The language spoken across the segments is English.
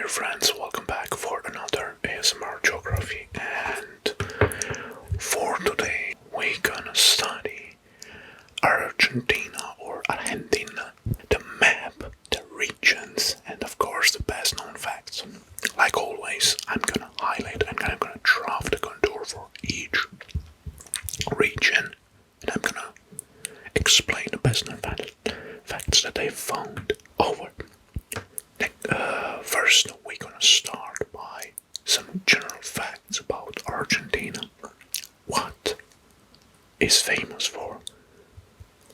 dear friends, welcome back for another ASMR Geography, and for today we're gonna study Argentina or Argentina, the map, the regions, and of course the best known facts. Like always, I'm gonna highlight and I'm gonna draft the contour for each region, and I'm gonna explain the best known facts that I found over. First, we're gonna start by some general facts about Argentina. What is famous for?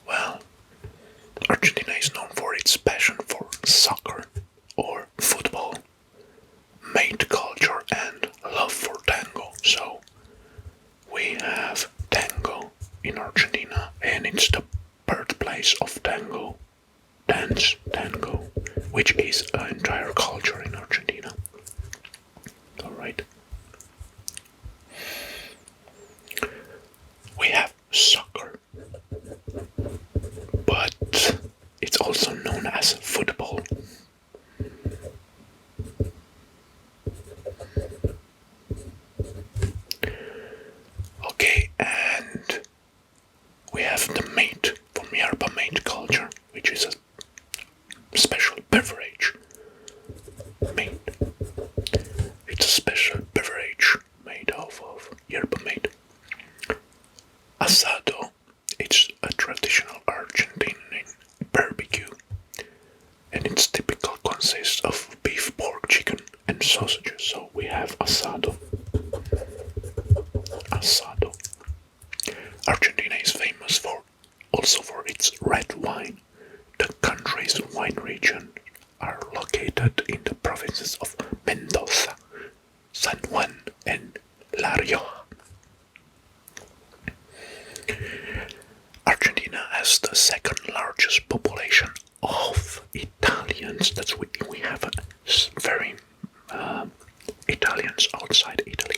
Well, Argentina is known for its passion for soccer or football, maid culture, and love for tango. So, we have tango in Argentina, and it's the birthplace of tango. Dance tango, which is an entire culture in Argentina. Alright. We have soccer, but it's also known as football. Okay, and we have the mate from Yerba mate culture, which is a special beverage made. It's a special beverage made of yerba mate. Asado, it's a traditional Argentinian barbecue, and its typical consists of beef, pork, chicken, and sausages. So we have asado. Asado. Argentina is famous also for its red wine. The country's wine regions are located in the provinces of Mendoza, San Juan, and La Rioja. Argentina has the second largest population of Italians. We have very Italians outside Italy.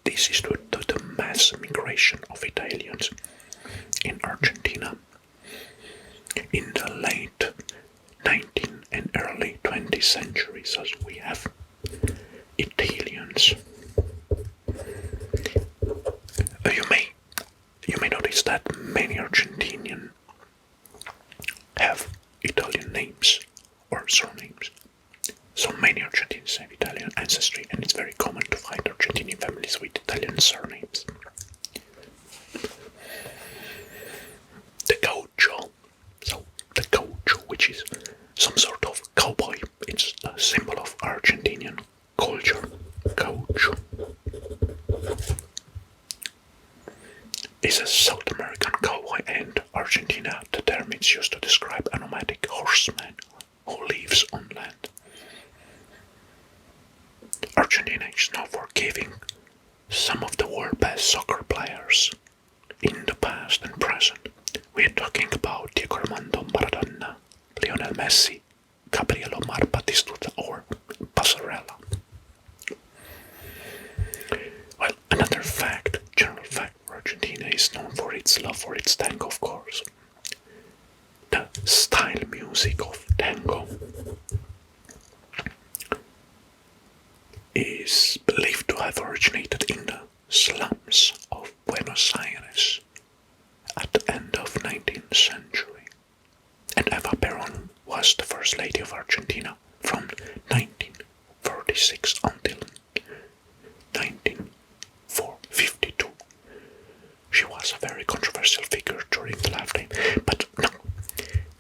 This is due to the mass migration of Italians in Argentina. In the late 19th and early 20th centuries, as we have Italians. You may notice that many Argentinians have Italian names or surnames. So many Argentinians have Italian ancestry, and it's very common to find Argentinian families with Italian surnames. The gaucho. So the gaucho, which is some sort of cowboy, it's a symbol of Argentinian culture. Gaucho is a South American cowboy, and Argentina, the term is used to describe a nomadic horseman who lives on land. Argentina is known for giving some of the world's best soccer players in the past and present. We are talking about Diego Armando Maradona, Lionel Messi, Gabriel Omar Batistuta, or Passarella. Well, another fact, general fact, Argentina is known for its love for its tango, of course. The style music of tango is believed to have originated in the slums of Buenos Aires at the end of 19th century. And Eva Perón was the first lady of Argentina from 1946 until 1952. She was a very controversial figure during the lifetime. But no,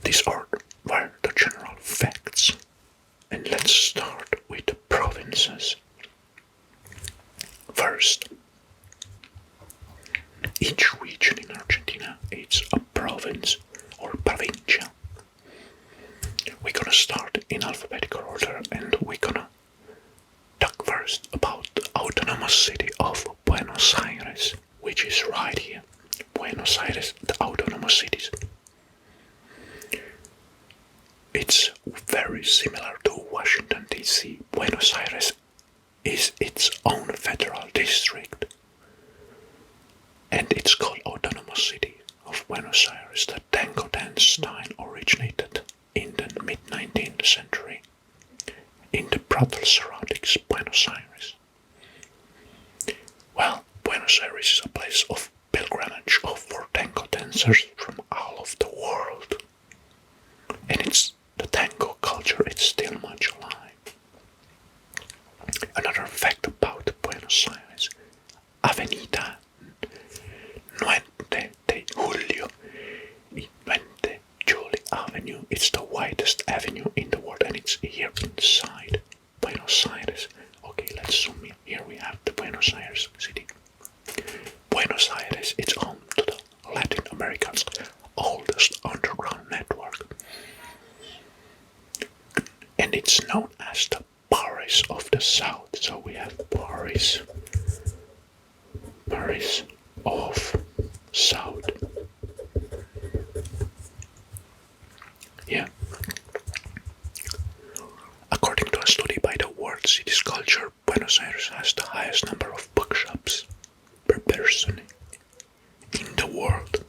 these were the general facts. And let's start with the provinces. First, each region in Argentina is a province or provincia. We're gonna start in alphabetical order, and we're gonna talk first about the autonomous city of Buenos Aires, which is right here. Buenos Aires, the autonomous cities. It's very similar to Washington, D.C. Buenos Aires is its own federal district, and it's called Autonomous City of Buenos Aires. The tango dance style originated in the mid-19th century in the brothel surroundings Buenos Aires? Well, Buenos Aires is a place of pilgrimage for tango dancers from all of the world. And the tango culture is still much alive. Another fact about Buenos Aires, Avenida 9 de Julio, 20 July Avenue, it's the widest avenue in the world and it's here inside Buenos Aires. Okay, let's zoom in. Here we have the Buenos Aires city. Buenos Aires is home to the Latin America's oldest underground network. And it's known as the Paris of the South. So we have Paris of South. Yeah. According to a study by the World Cities Culture, Buenos Aires has the highest number of bookshops per person in the world.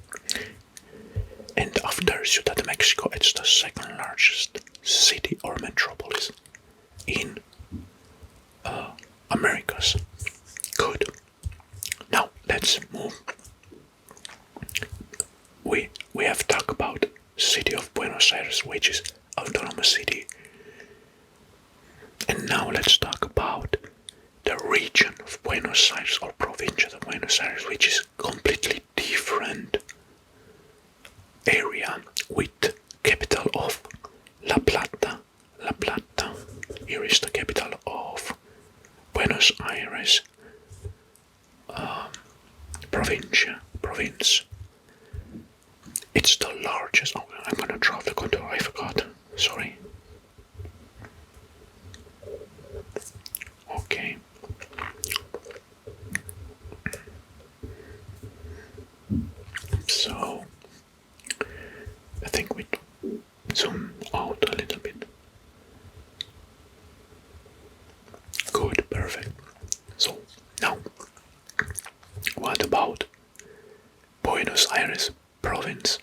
And after Ciudad de Mexico, it's the second largest city or metropolis in Americas. Good. Now let's move. We have talked about city of Buenos Aires, which is autonomous city. And now let's talk about the region of Buenos Aires or provincia of Buenos Aires, which is completely different area with capital of La Plata. La Plata. Here is the capital of Buenos Aires province. It's the largest. Oh, I'm gonna draw the contour. I forgot. Sorry. Okay. So I think we zoom out a little bit. Good, perfect. So now, what about Buenos Aires province?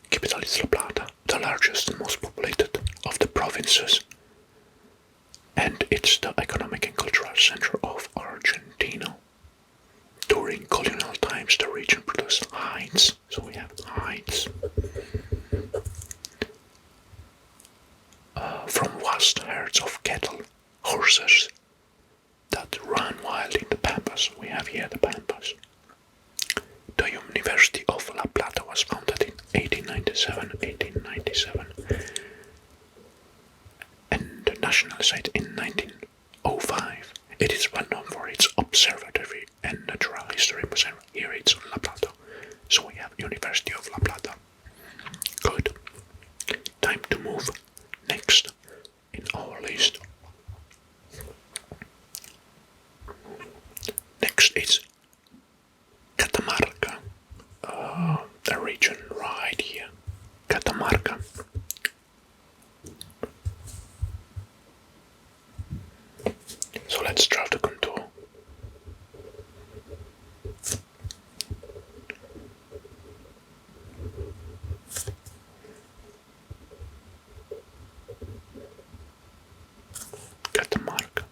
Capital is La Plata, the largest and most populated of the provinces. And it's the economic and cultural center of Argentina. During colonial times, the region produced hides. So we have hides from vast herds of cattle, horses that run wild in the Pampas. We have here the Pampas. The University of La Plata was founded in 1897, and the national site in 1905. It is well known for its observatory and natural history museum. Here it's La Plata. So we have University of La Plata. Good. Time to move next in our list. Next is Catamarca. A region right here. Catamarca. So let's draw the contour. Catamarca.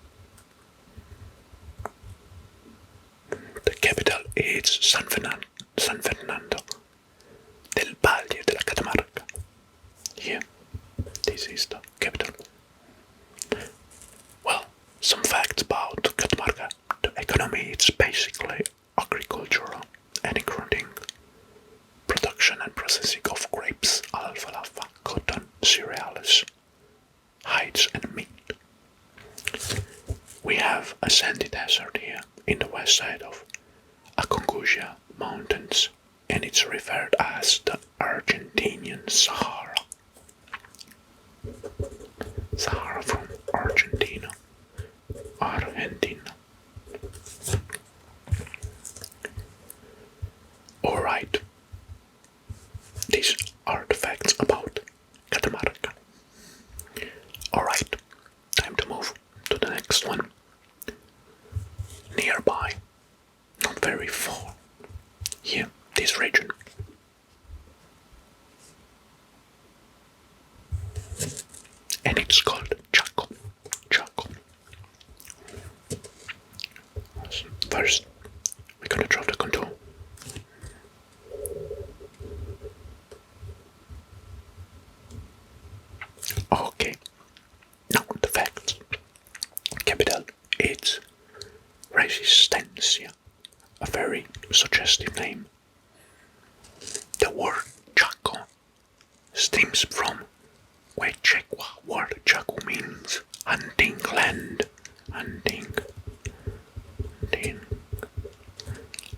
The capital is San Fernando del Valle de la Catamarca. Here, this is the capital. Well, some facts about Catamarca. The economy is basically agricultural and including production and processing of grapes, alfalfa, cotton, cereals, hides and meat. We have a sandy desert here in the west side of Aconcagua Mountains, and it's referred as the Argentinian Sahara. Sahara from Argentina. Alright. These are the facts about Catamarca. Alright, time to move to the next one. Nearby, not very far. Here, this region. And it's called Chaco. first, we're gonna draw the contour. Okay, now the facts. Capital, it's Resistencia, a very suggestive name. The word Chaco stems from Quechua word Chaco means hunting land. Hunting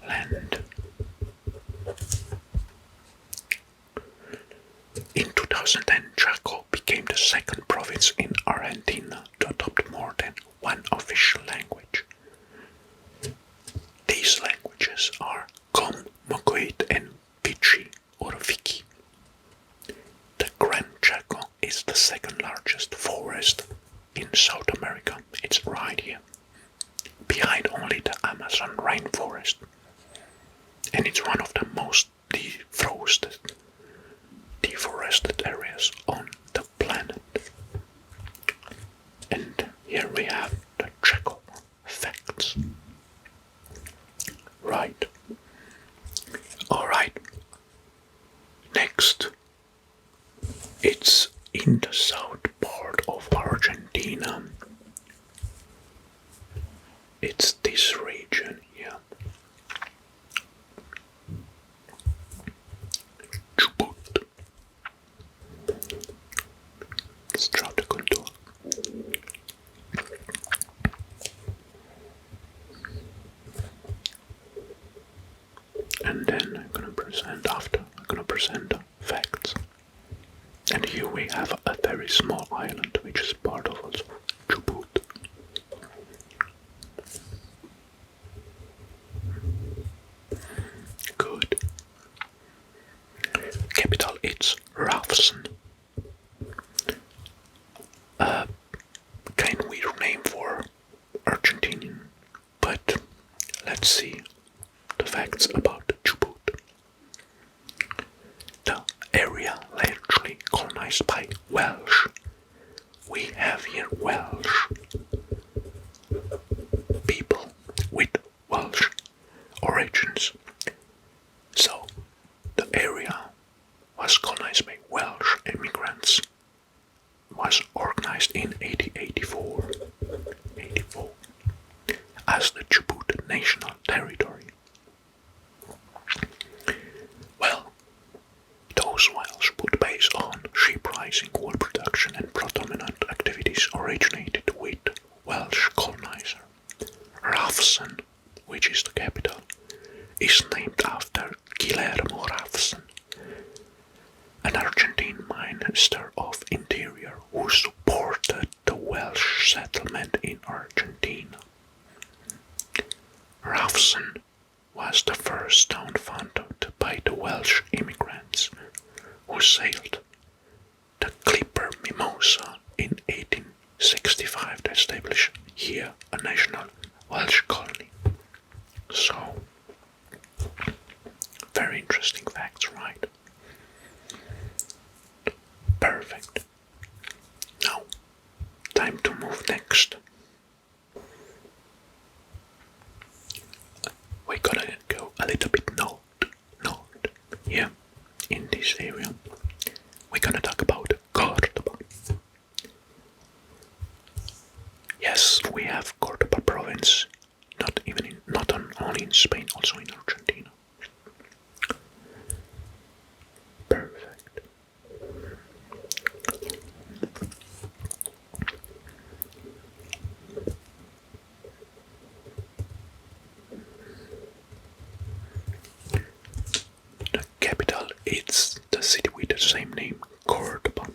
land. In 2010, Chaco became the second province in Argentina to adopt more than one official language. These languages are Com, Mocoit, and Pichi or Viki. The Grand Chaco is the second largest forest in South America. It's right here, behind only the Amazon rainforest. And it's one of the most deforested areas on the planet. And here we have the Chaco facts. Right. Alright. Next. It's in the south part of Argentina. It's this region here. Chubut. Let's draw the contour. And then I'm gonna present the facts. And here we have a very small island which is part of also Chubut. Good. Capital, it's Rafsen. Kind of weird name for Argentinian, but let's see the facts about Chubut. The area largely colonized by Welsh. We have here Welsh people with Welsh origins. So the area was colonized by Welsh immigrants. Was organized in 1884 as the Chubut National Territory. Well, those Welsh put base on sheep raising, wool production and predominant activities originated with Welsh colonizer. Rafsen, which is the capital, is named after Guillermo Rafsen, an Argentine Minister of Interior who supported the Welsh settlement in Argentina. Rafsen was the first town founded by the Welsh immigrants who sailed the Clipper Mimosa in 1865 to establish here a national Welsh colony. So, very interesting facts, right? Perfect. Now, time to move next. We're gonna go a little bit north. Here, in this area, we're gonna talk about Córdoba. Yes, we have Córdoba province, not only in Spain, also in Argentina. Perfect. The capital is the city with the same name, Córdoba.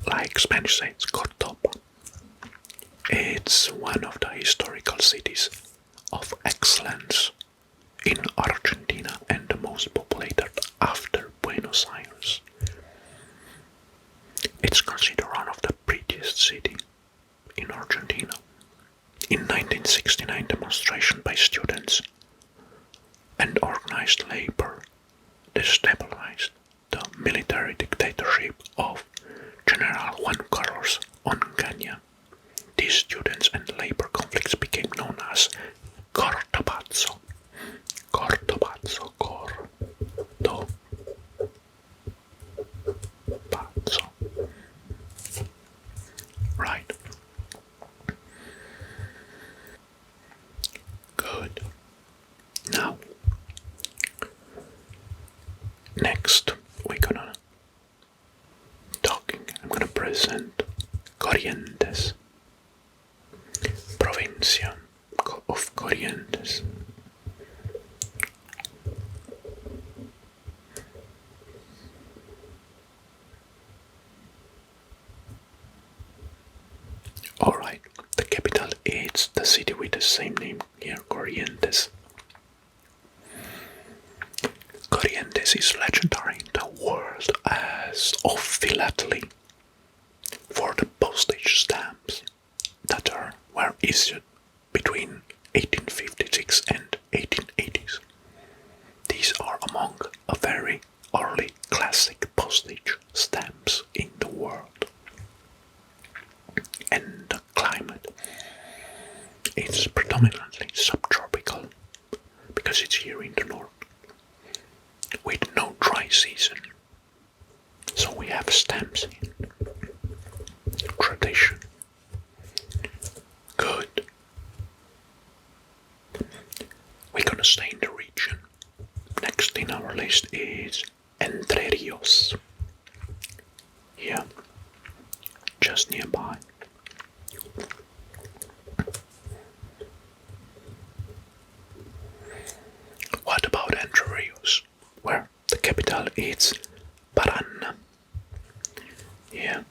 Like Spanish says, Córdoba. It's one of the historical cities of excellence in Argentina and the most populated after Buenos Aires. It's considered one of the prettiest cities in Argentina. In 1969, demonstration by students and organized labor destabilized the military dictatorship of General Juan Carlos Onganía. These students and labor conflicts became known as Next, I'm gonna present Corrientes, Provincia of Corrientes. Alright, the capital is the city with the same name here, Corrientes. Corrientes is legendary in the world as of philately for the postage stamps that were issued between 1856 and 1880s. These are among a very early classic postage stamps in the world. And the climate is predominantly subtropical because it's here in the north with no dry season. So we have stamps in tradition. Good. We're gonna stay in the region. Next in our list is Entre Ríos. Here, just nearby. What about Entre Ríos, where the capital is Paraná? Here,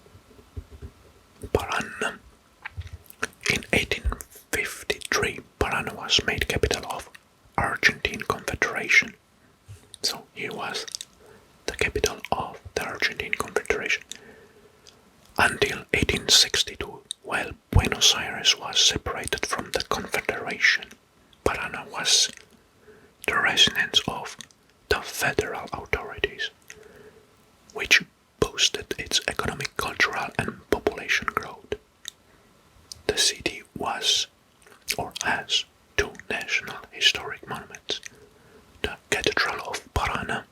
Paraná. In 1853, Paraná was made capital of Argentine Confederation. So here was the capital of the Argentine Confederation. Until 1862, while Buenos Aires was separated from the Confederation, Paraná was the residence of the federal authorities, which boosted its economic, cultural, and population growth. The city was, or has, two national historic monuments: the Cathedral of Paraná,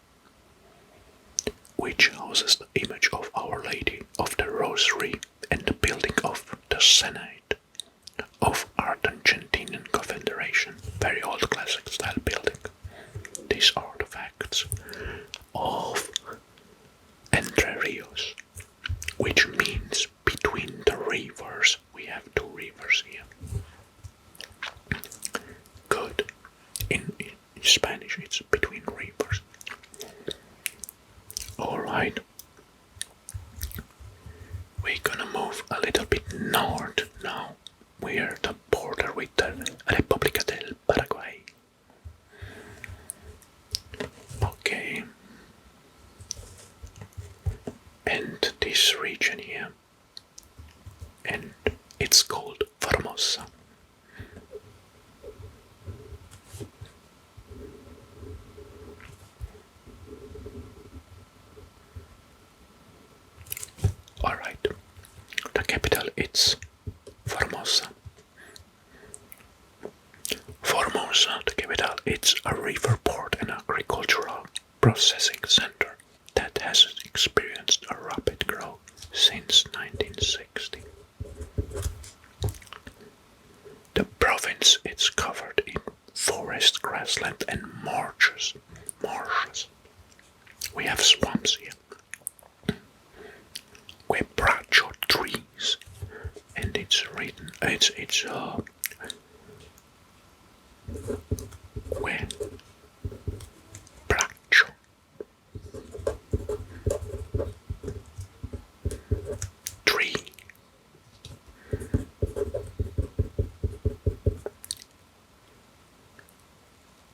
which houses the image of Our Lady of the Rosary, and the building of the Senate of Argentine Confederation, very old classic style building. These are the facts of Entre Ríos, which means between the rivers. We have two rivers here. Good. In Spanish it's between rivers. Alright. We're gonna move a little bit north now. We're the border with the República del Paraguay. Okay. And this region here, and it's called Formosa. Alright, the capital is Formosa. Formosa, the capital, it's a river port and agricultural processing center that has experienced a rapid growth since 1960. The province is covered in forest, grassland, and marshes. We have swamps here. Quebracho trees, and it's written. It's quebracho tree.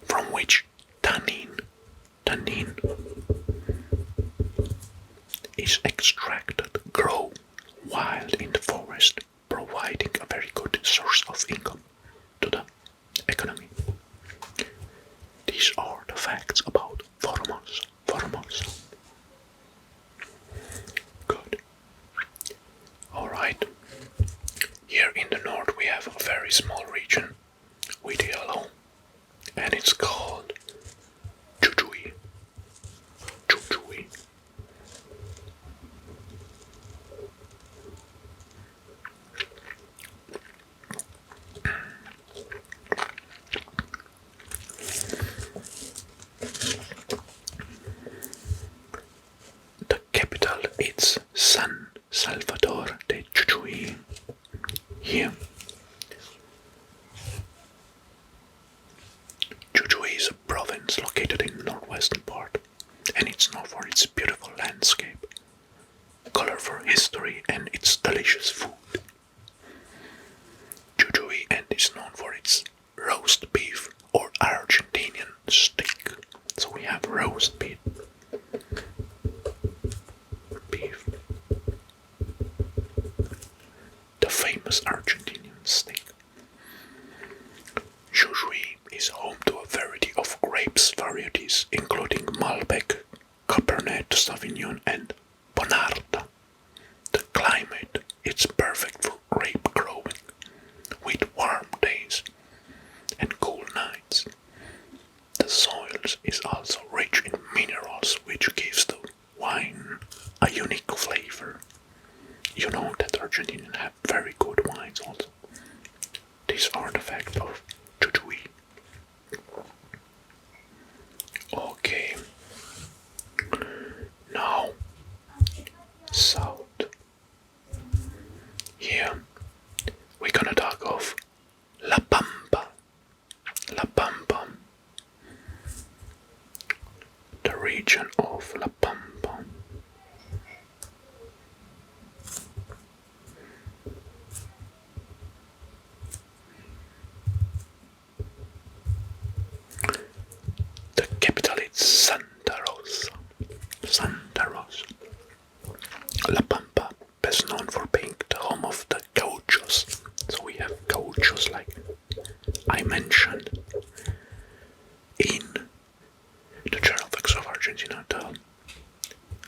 From which tannin is extracted, grow wild in the forest, providing a very good source of income to the economy. These are the facts about Formosa. Good. Alright. Here in the north we have a very small region with yellow, and it's called Jujuy. Here, Jujuy is a province located in the northwestern part, and it's known for its beautiful landscape, colorful history, and its delicious food. Jujuy is known for its roast beef or Argentinian steak. So we have roast beef. The famous Argentinian steak. Jujuy is home to a variety of grapes varieties, including Malbec, Cabernet Sauvignon, and Bonarda. The climate is perfect for grape growing, with warm days and cool nights. The soil is also rich in minerals, which gives the wine a unique flavor. You know that Argentinians have very good wines also. These are the facts of Jujuy. Okay. Now, south. Here, we're gonna talk of La Pampa. La Pampa. The region of La Pampa. The capital is Santa Rosa. Santa Rosa. La Pampa, best known for being the home of the gauchos. So we have gauchos like I mentioned in the Journal Facts of Argentina, the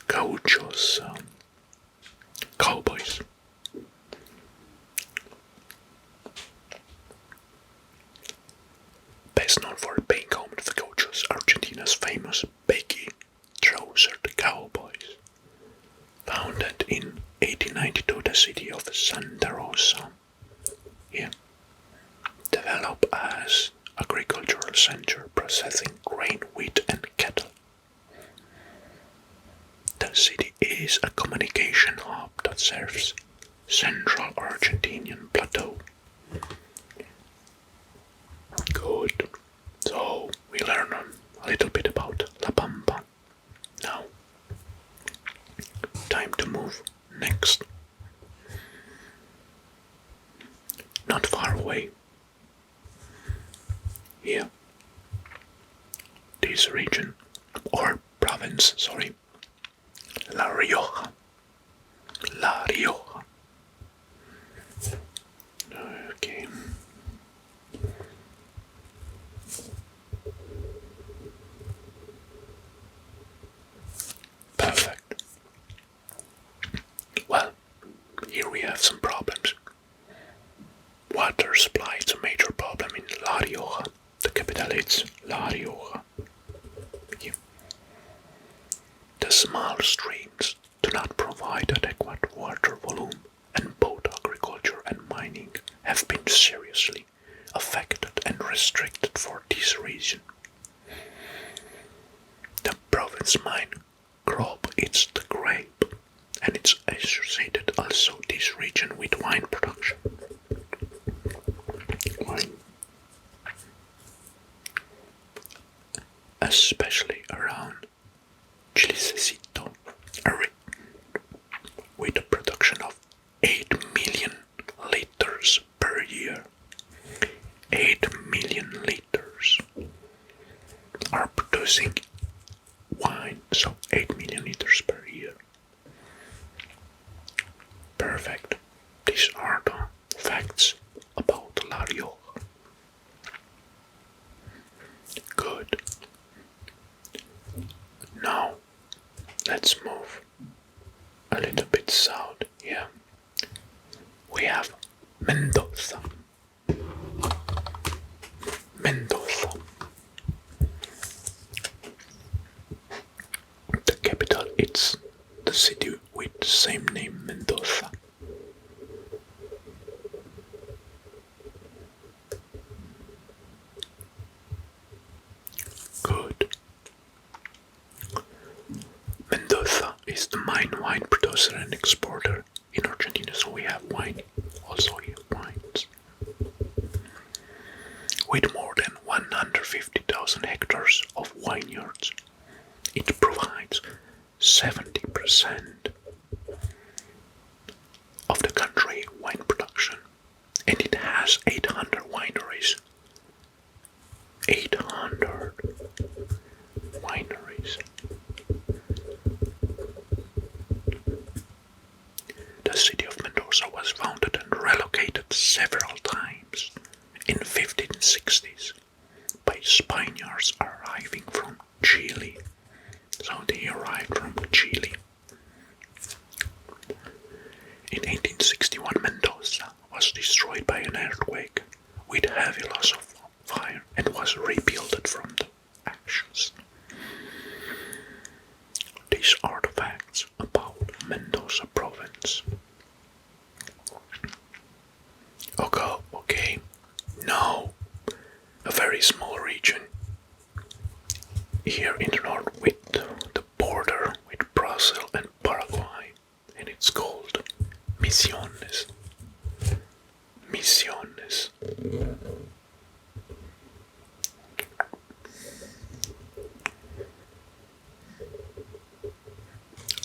gauchos, cowboys. Best known for being home to the gauchos, Argentina's famous baggy trouser, the cowboys. Founded in 1892, the city of Santa Rosa, developed as agricultural center processing grain, wheat, and cattle. The city is a communication hub that serves central Argentinian plateau. Good. So we learn a little bit about La Pampa. Now, time to move next. Not far away. Here. This region, or province, sorry. La Rioja. La Rioja. Okay. Perfect. Well, here we have some problems. Water supply is a major problem in La Rioja. The capital is La Rioja. Here. The small streams do not provide adequate water volume, and both agriculture and mining have been seriously affected and restricted for this region. The province main crop is the grape, and it's associated also this region with wine production. Wine. Especially around Chilecito, with a production of 8 million liters per year. 8 million liters are producing wine, so 8 million liters per year. Perfect. These are the facts about La Rioja. Good. Now, let's move a little bit south here. We have Mendoza. Mendoza. The capital is the city with the same name, Mendoza. Good. Mendoza is the main wine producer and exporter in Argentina, so we have wine. Also here, wine. With more than 150,000 hectares of vineyards, it provides 70% of the country wine production, and it has 800 wineries. 800 wineries. The city of Mendoza was founded and relocated several times in the 1560s by Spaniards arriving from Chile. So they arrived from Chile. In 1861, Mendoza was destroyed by an earthquake with heavy loss of fire and was rebuilt from the ashes. These are the facts about Mendoza province. Okay, now a very small region here in the north with the border with Brazil and Paraguay, and it's called Misiones. Misiones.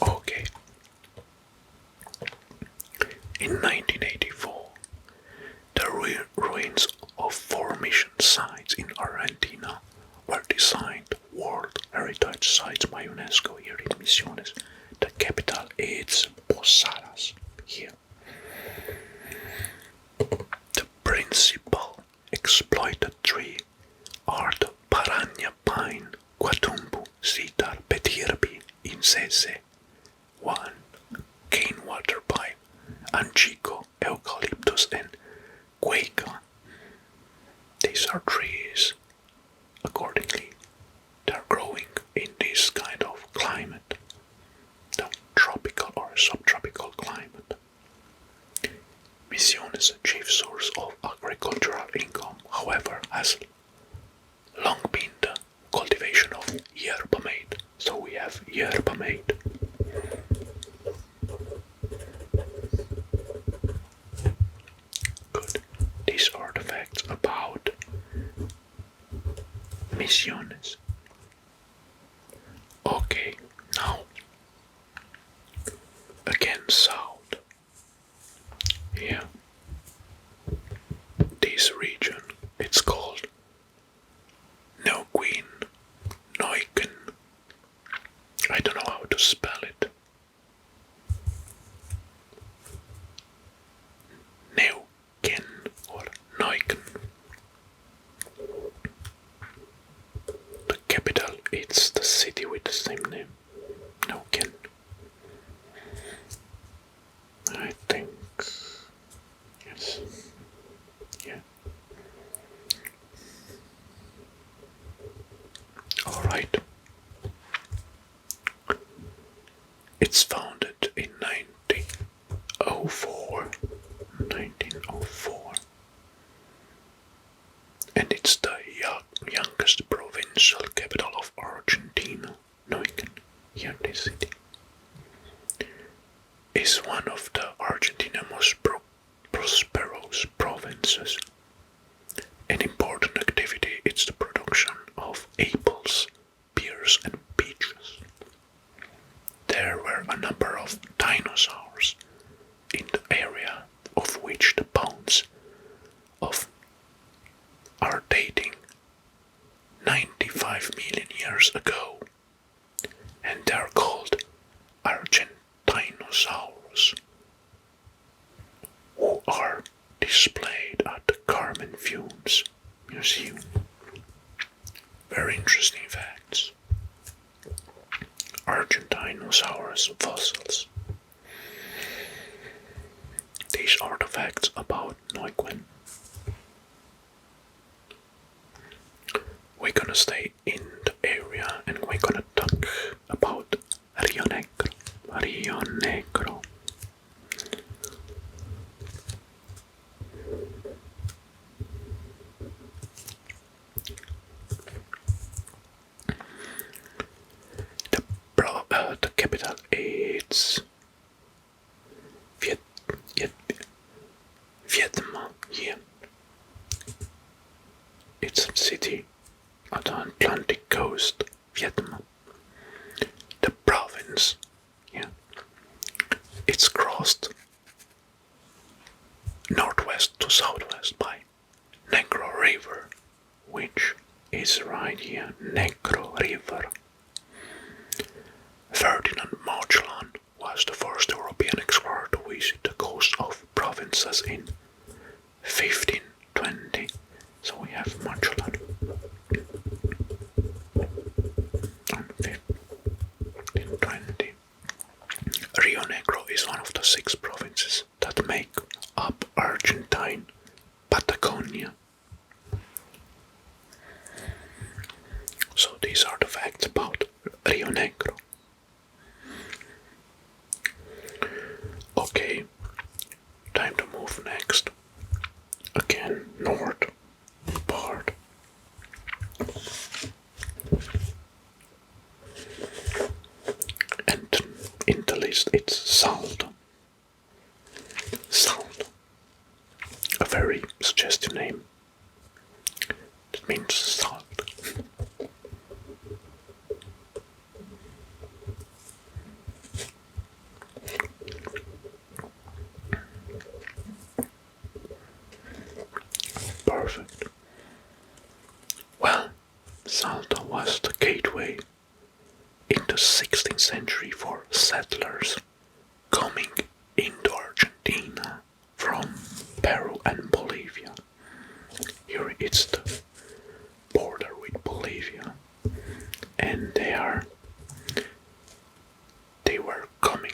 Okay. In 1984, the ruins of 4 mission sites in Argentina were designed World Heritage Sites by UNESCO here in Misiones. The capital is Posadas here. The principal exploited tree are the Paraña pine, Guatumbu, Cedar, Petirbi, Incese, one cane water pipe, Anchico, Eucalyptus, and Guaica. These are trees, accordingly, they're growing in this kind of climate, the tropical or subtropical climate. Misiones is a chief source of agricultural income, however, has long been the cultivation of yerba mate. So we have yerba mate. Good. These are the facts about Misiones. Okay, now again south. Here, this region, it's called Neuquén, Neuquén. I don't know how to spell it. Neuquén or Neuquén. The capital, it's the city with the same name, Neuquén. I think, yes, yeah. All right. It's founded in 1904, and it's the youngest provincial capital of Argentina, Neuquén, here in this city. Is one of the Argentina's most prosperous provinces. An important activity is the production of apples, pears, and peaches. There were a number of dinosaurs in the area, of which the bones are dating 95 million years ago, and they are called Argentinosaurus, who are displayed at the Carmen Fumes Museum. Very interesting facts. Argentinosaurus fossils. These are the facts about Neuquén. We're gonna stay in the area and we're gonna talk about Río Negro. Río Negro. The capital is Vietnam here. the Atlantic coast, Vietnam. The province, it's crossed northwest to southwest by Negro River, which is right here, Negro River. Ferdinand Magellan was the first European explorer to visit the coast of provinces in 1520. So we have Magellan. And 1520. Rio Negro is one of the 6 provinces that make up Argentine Patagonia. So these are the facts about Rio Negro. Okay, time to move next. Again, north part. And in the list it's Salta. Salta. A very suggestive name. It means salt. Perfect. Well, Salta was the gateway in the 16th century for settlers coming into Argentina from Peru and Bolivia. Here it's the border with Bolivia, and they were coming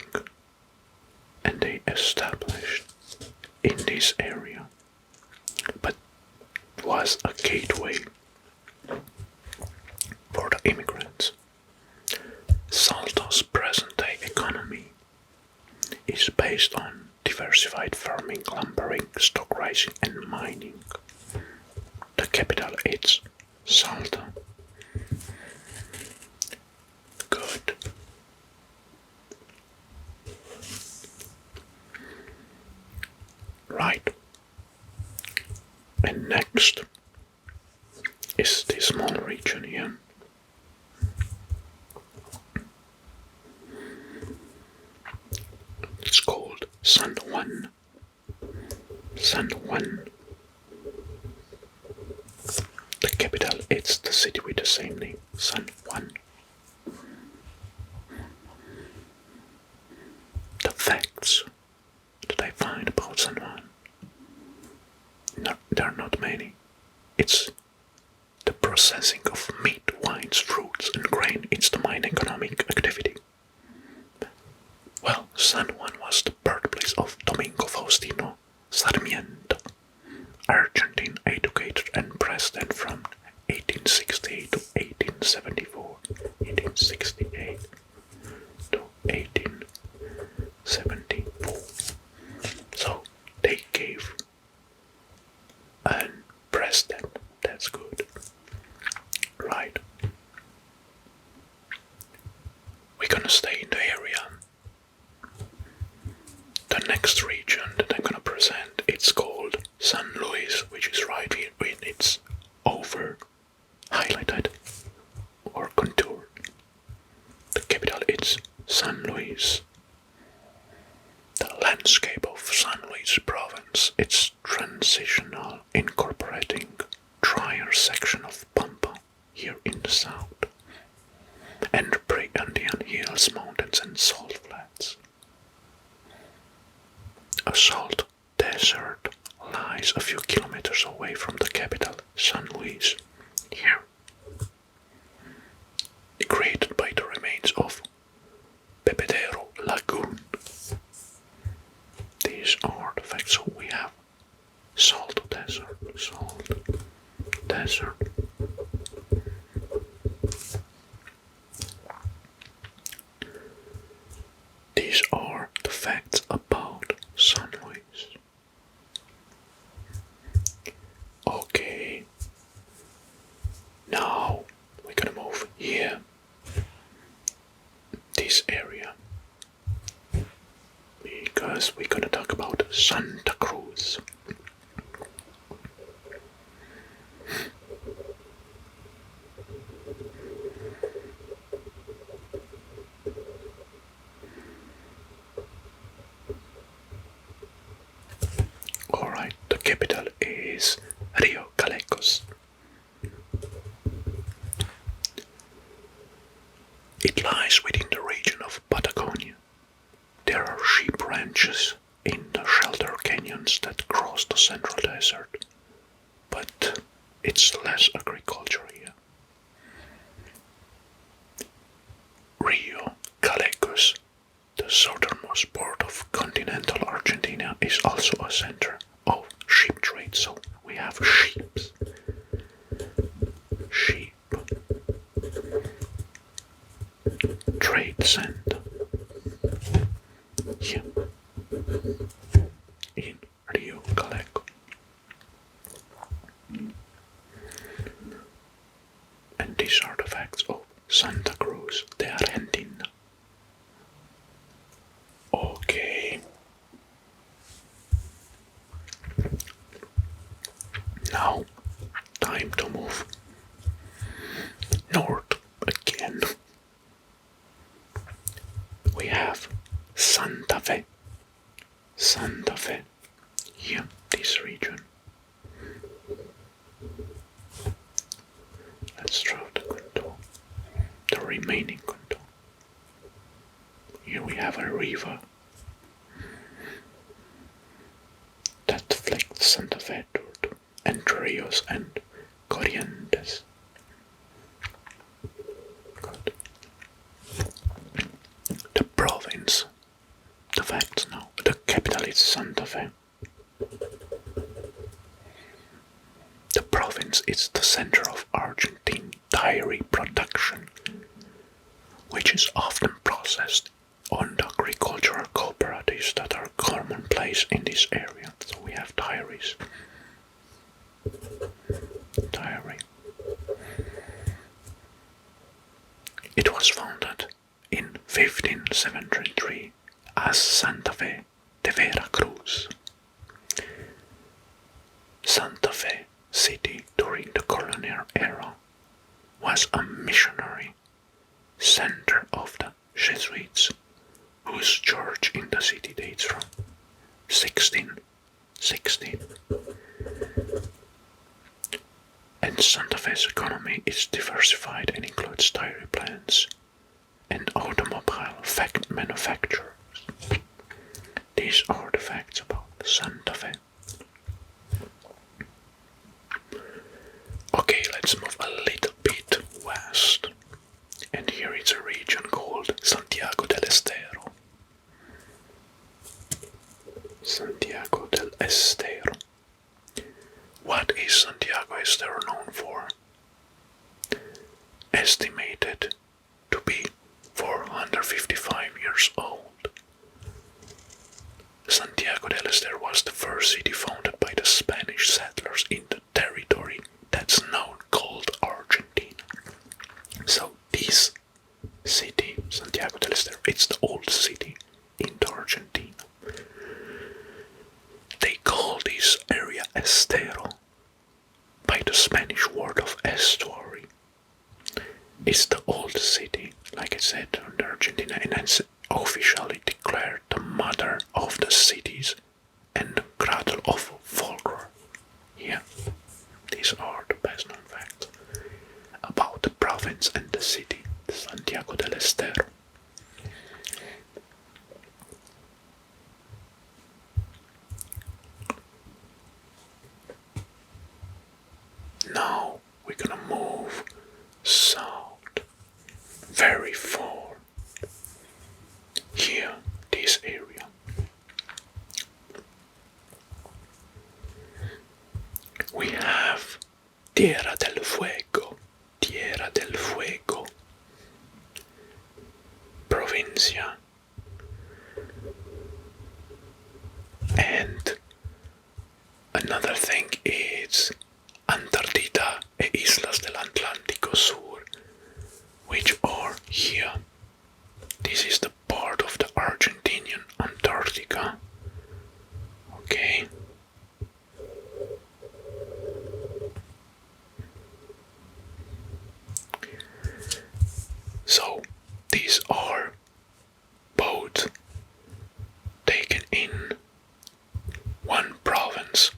and they established in this area, but it was a gateway for the immigrants. Salta's present-day economy is based on diversified farming, lumbering, stock raising, and mining. The capital is Salta. Good. Right. And next is this small region here. It's called San Juan. San Juan. The capital is the city with the same name, San Juan. The facts that I find about San Juan, there are not many. It's the processing of meat, wines, fruits, and grain. It's the main economic activity. Well, San Juan was the birthplace of Domingo Faustino Sarmiento, Argentine educator and president from 1868 to 1874. 1868 to 1874. So they gave a president. That's good. Right. We're gonna stay in the area. The next region that I'm gonna present, it's called San Luis, which is right here when it's over highlighted or contoured. The capital is San Luis. The landscape of San Luis province, it's transitional, incorporating drier section of Pampa here in the south, and pre-Andean hills, mountains, and salt flats. A salt desert lies a few kilometers away from the capital, San Luis. Here, created by the remains of Bebedero Lagoon. These are the facts. So we have salt desert. These are the facts about San Luis. Okay. Now we're gonna move here. This area. Because we're gonna talk about Santa Cruz. lies within the region of Patagonia. There are sheep ranches in the shelter canyons that cross the central desert, but it's less agriculture here. Rio Gallegos, the southernmost port of continental Argentina, is also a center of sheep trade. So we have sheep, trade center here in Rio Gallegos. And these are the facts of Santa Cruz de Argentina. Okay. Now, time to move north again. We have Santa Fe. Santa Fe. Here, this region. Let's draw the contour. The remaining contour. Here we have a river that flanks Santa Fe to Entre Ríos and Corrientes. Good. The province. The facts now. The capital is Santa Fe. The province is the center of Argentine dairy production, which is often processed on the agricultural cooperatives that are commonplace in this area. So we have dairies. Dairy. It was founded in 1573 as Santa Fe de Veracruz. Santa Fe city during the colonial era was a missionary center of the Jesuits, whose church in the city dates from 1616. And Santa Fe's economy is diversified and includes dairy plants and automobile manufacturers. These are the facts about Santa Fe. Okay, let's move a little bit west. And here is a region called Santiago del Estero. Santiago del Estero. What is Santiago Estero known for? Estimated to be 455 years old. Santiago del Estero was the first city founded by the Spanish settlers in the territory that's now called Argentina. So this city, Santiago del Estero, it's the old city in Argentina. They call this area Estero by the Spanish word of estuary. It's the old city, like I said, in Argentina, and it's officially declared the mother of the cities and the cradle of folklore. Yeah, these are the best known facts about the province and the city, Santiago del Estero. Now we're gonna move south, very far. Here, this area. We have Tierra del Fuego, Tierra del Fuego, Provincia, and another thing is Antártida e Islas del Atlántico Sur, which are here. This is the part of the Argentinian Antarctica. Okay. So these are both taken in one province.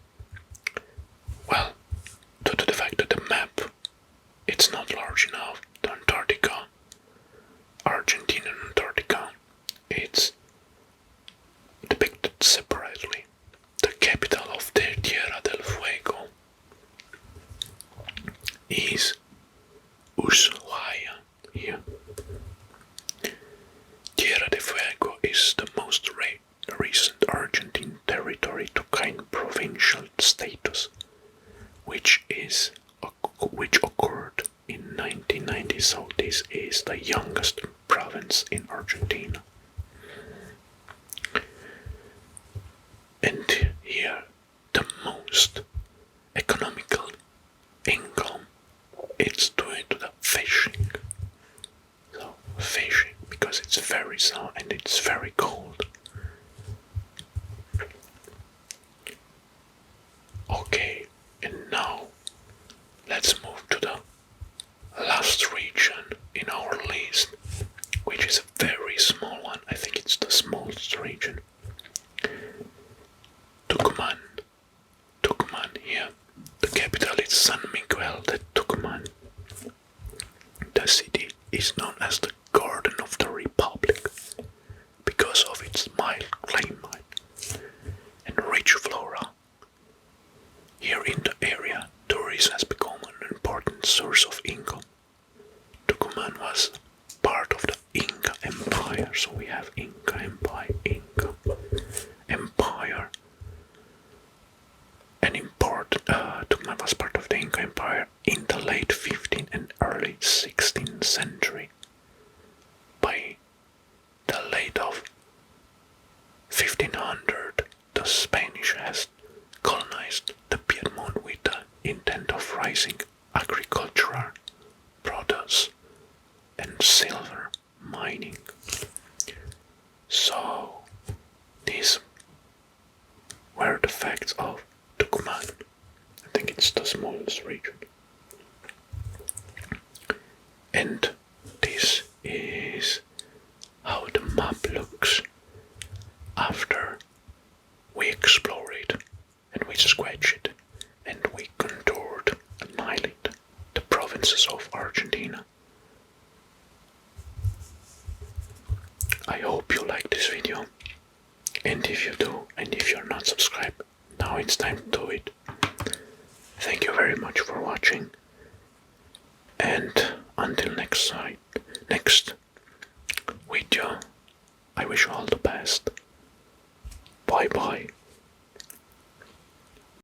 provincial status, which occurred in 1990. So this is the youngest province in Argentina. And here, the most economical income it's due to the fishing. So fishing, because it's very sun and it's very cold. Okay, and now let's move to the last region in our list, which is a very small one. I think it's the smallest region. Tucumán. Tucumán here. The capital is San Miguel de Tucumán. The city is known as the Garden of the Republic because of its mild climate and rich flora. Here in the area, tourism has become an important source of income. Tucumán was part of the Inca Empire, so we have Inca Empire, Tucumán was part of the Inca Empire in the late 15th and early 16th century. By the late of 1500, the Spanish has colonized the Piedmont with the intent of raising agricultural produce and silver mining. So, these were the facts of Tucumán. I think it's the smallest region. And this is how the map looks after we explore it and we scratch it and we contoured and highlight the provinces of Argentina. I hope you like this video, and if you do, and if you're not subscribed, now it's time to do it. Thank you very much for watching, and until next video, I wish you all the best. Bye bye.